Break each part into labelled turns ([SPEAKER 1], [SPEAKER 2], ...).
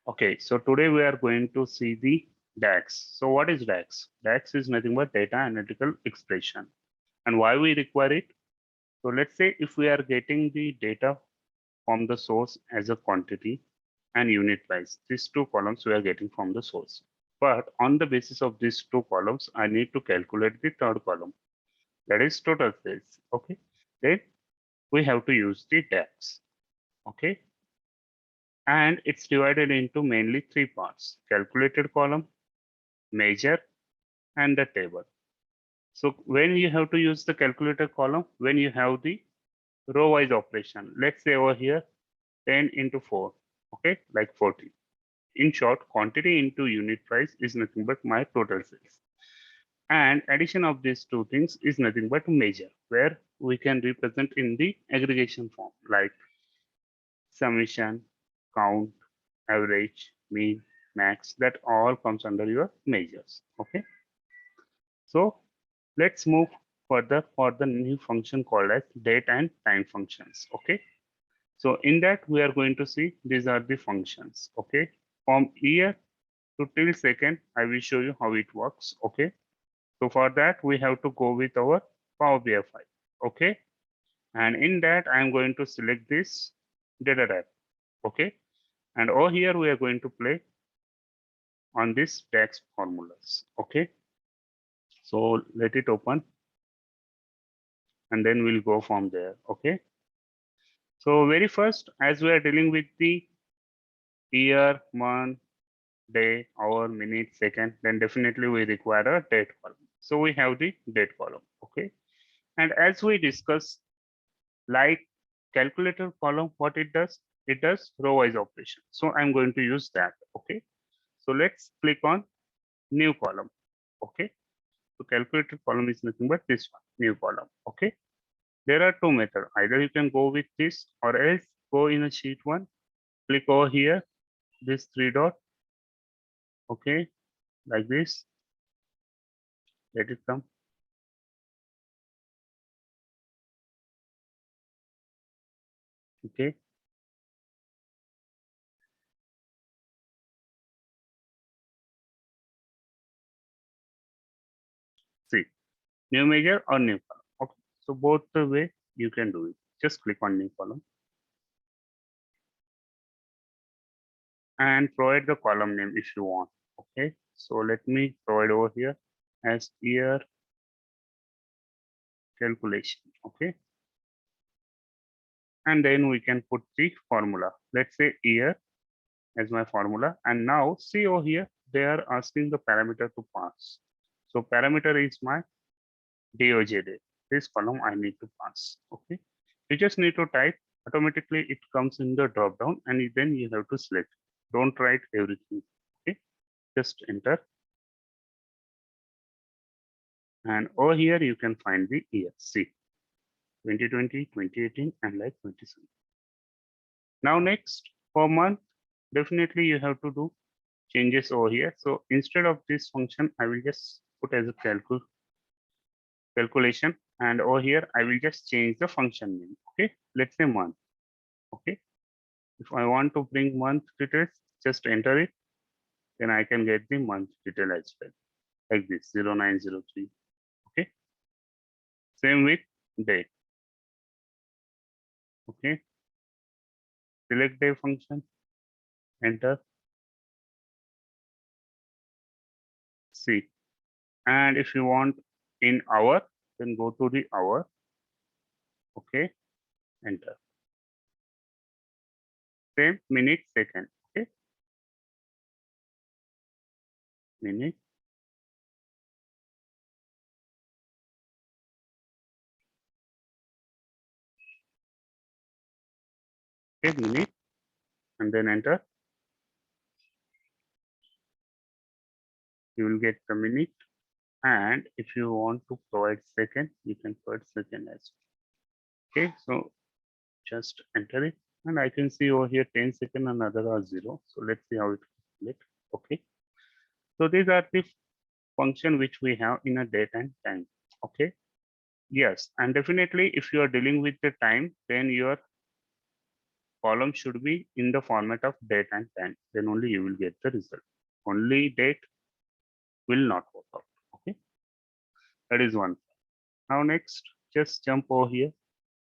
[SPEAKER 1] Okay, so today we are going to see the DAX. So what is DAX? DAX is nothing but data analytical expression. And why we require it? So let's say if we are getting the data from the source as a quantity and unit price, these two columns we are getting from the source. But on the basis of these two columns, I need to calculate the third column, that is total sales. Okay, then we have to use the DAX. Okay, and it's divided into mainly three parts: calculated column, measure, and the table. So when you have to use the calculator column, when you have the row wise operation, let's say over here 10 into 4, okay, like 40. In short, quantity into unit price is nothing but my total sales. And addition of these two things is nothing but measure, where we can represent in the aggregation form like summation, count, average, mean, max, that all comes under your measures. Okay. So let's move further for the new function called as date and time functions. Okay. So in that we are going to see these are the functions. Okay. From year to till second, I will show you how it works. Okay. So for that we have to go with our Power BI file. Okay. And in that I am going to select this DATEDIFF. Okay. And over here we are going to play on this DAX formulas. Okay. So let it open and then we'll go from there. Okay. So very first, as we are dealing with the year, month, day, hour, minute, second, then definitely we require a date column. So we have the date column. Okay. And as we discussed, like calculator column, what it does row wise operation. So I'm going to use that. Okay. So let's click on new column. Okay. So calculator column is nothing but this one, new column. Okay. There are two methods. Either you can go with this or else go in a sheet one, click over here, this three dot. Okay. Like this, let it come. Okay. See, new measure or new column. Okay. So both the way you can do it. Just click on new column and provide the column name if you want. Okay. So let me provide over here as year calculation. Okay. And then we can put the formula. Let's say year as my formula. And now see over here, they are asking the parameter to pass. So parameter is my DOJ date. This column I need to pass. Okay. You just need to type, automatically it comes in the drop down and then you have to select. Don't write everything. Okay. Just enter. And over here you can find the year. See, 2020, 2018 and like 27. Now next for month, definitely you have to do changes over here. So instead of this function, I will just put as a calculation, and over here I will just change the function name. Okay, let's say month. Okay, if I want to bring month details, just enter it, then I can get the month detail as well, like this 0903. Okay, same with date. Okay, select day function, enter, see, and if you want in hour, then go to the hour. Okay, enter. Same minute, second. Okay, minute, okay, minute, and then enter. You will get the minute. And if you want to provide second, you can provide second as well. Okay, so just enter it. And I can see over here 10 second and other are 0. So let's see how it calculate. Okay. So these are the function which we have in a date and time. Okay. Yes. And definitely if you are dealing with the time, then your column should be in the format of date and time. Then only you will get the result. Only date will not work out. Okay, that is one. Now next, just jump over here.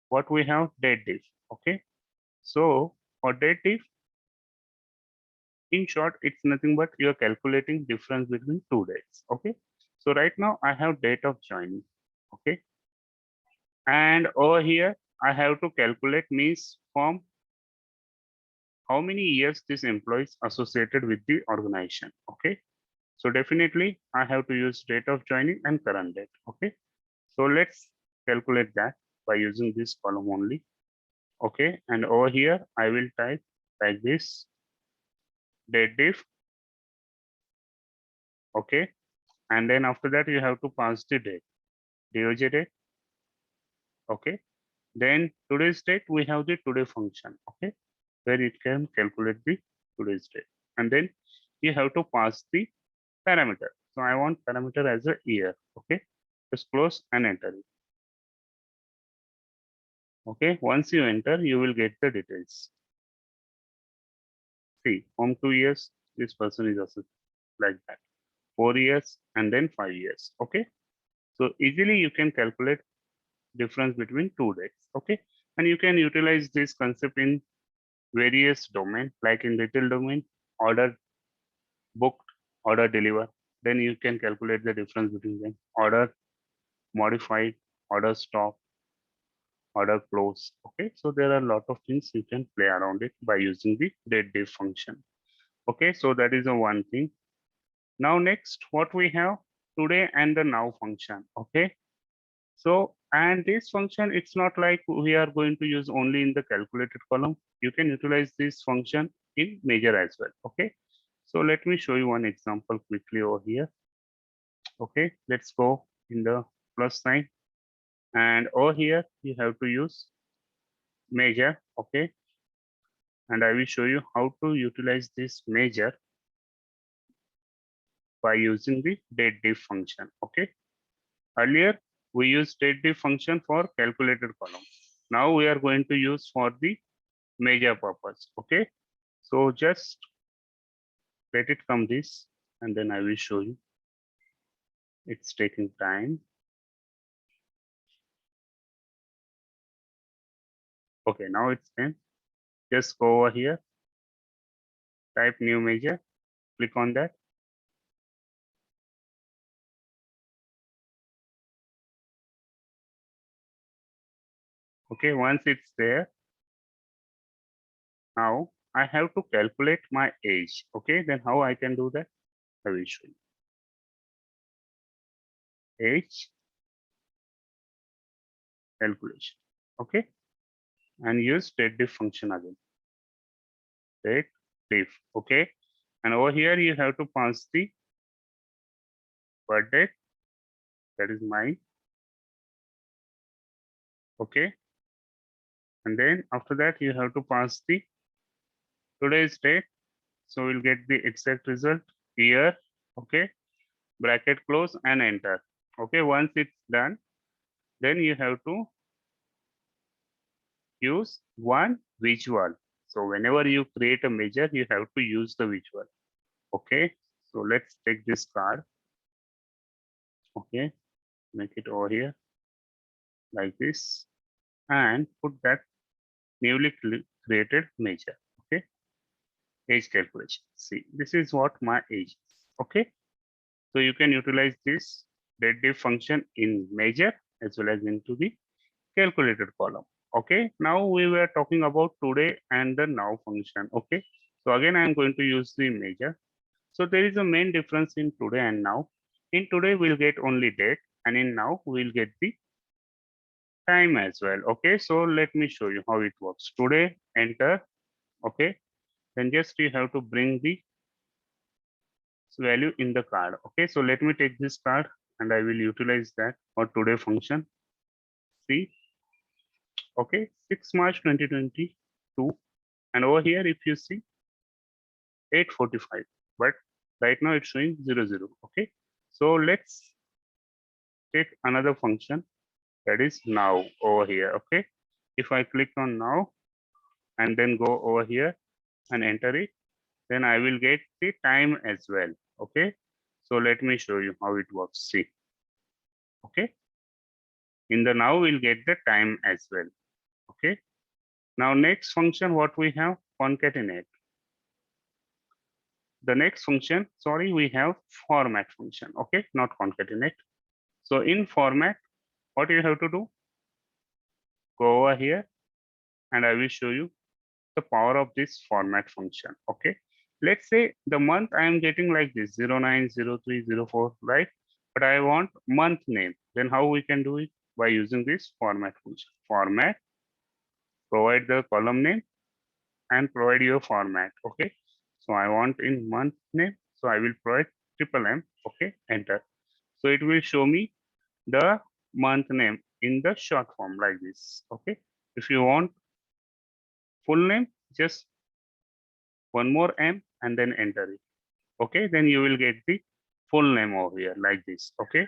[SPEAKER 1] What we have, date diff. Okay, so for date diff, in short, it's nothing but you're calculating difference between two dates. Okay, so right now I have date of joining. Okay, and over here I have to calculate means from how many years this employee is associated with the organization. Okay, so definitely I have to use date of joining and current date. Okay, so let's calculate that by using this column only. Okay, and over here I will type like this, date diff. Okay, and then after that you have to pass the date, DOJ date. Okay, then today's date, we have the today function. Okay, where it can calculate the today's date, and then you have to pass the parameter. So I want parameter as a year. Okay, just close and enter it. Okay, once you enter, you will get the details. See, from 2 years, this person is also like that. 4 years and then 5 years. Okay, so easily you can calculate difference between two dates. Okay, and you can utilize this concept in various domain, like in retail domain, order booked, order deliver. Then you can calculate the difference between them. Order modified, order stop, order close. Okay, so there are a lot of things you can play around it by using the date diff function. Okay, so that is a one thing. Now next, what we have, today and the now function. Okay, so and this function, it's not like we are going to use only in the calculated column. You can utilize this function in measure as well. Okay, so let me show you one example quickly over here. Okay, let's go in the plus sign, and over here you have to use measure. Okay, and I will show you how to utilize this measure by using the date diff function. Okay, earlier we used date diff function for calculated column. Now we are going to use for the measure purpose. Okay, so just let it come this, and then I will show you. It's taking time. Okay, now it's done. Just go over here, type new measure, click on that. Okay, once it's there, now I have to calculate my age. Okay, then how I can do that? I will show you. Age calculation. Okay, and use date diff function again. Date diff. Okay, and over here you have to pass the birth date. That is mine. Okay, and then after that you have to pass the today's date. So we'll get the exact result, year. Okay, bracket close and enter. Okay, once it's done, then you have to use one visual. So whenever you create a measure, you have to use the visual. Okay, so let's take this card. Okay, make it over here like this and put that newly created measure. Okay, age calculation. See, this is what my age is. Okay, so you can utilize this date diff function in measure as well as into the calculated column. Okay, now we were talking about today and the now function. Okay, so again I am going to use the measure. So there is a main difference in today and now. In today we'll get only date, and in now we'll get the time as well. Okay, so let me show you how it works. Today, enter. Okay, then just you have to bring the value in the card. Okay, so let me take this card and I will utilize that for today function. See, okay, 6 March 2022, and over here if you see 8:45, but right now it's showing 00. Okay, so let's take another function, that is now over here. Okay, if I click on now and then go over here and enter it, then I will get the time as well. Okay. So let me show you how it works. See. Okay. In the now we'll get the time as well. Okay. Now next function, what we have? Concatenate. The next function, sorry, we have format function. Okay, not concatenate. So in format, what you have to do? Go over here and I will show you the power of this format function. Okay. Let's say the month I am getting like this 090304, right? But I want month name. Then how we can do it? By using this format function. Format, provide the column name and provide your format. Okay. So I want in month name. So I will provide triple M. Okay. Enter. So it will show me the month name in the short form like this. Okay. If you want full name, just one more M and then enter it. Okay. Then you will get the full name over here like this. Okay.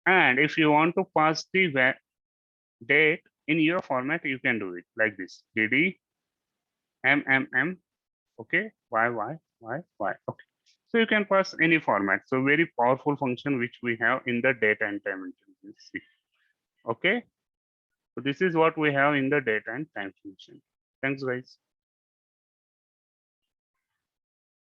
[SPEAKER 1] And if you want to pass the date in your format, you can do it like this. DD MMM. Okay. Y. Okay. So you can pass any format. So very powerful function which we have in the data and time intelligence. Okay. So this is what we have in the data and time function. Thanks, guys.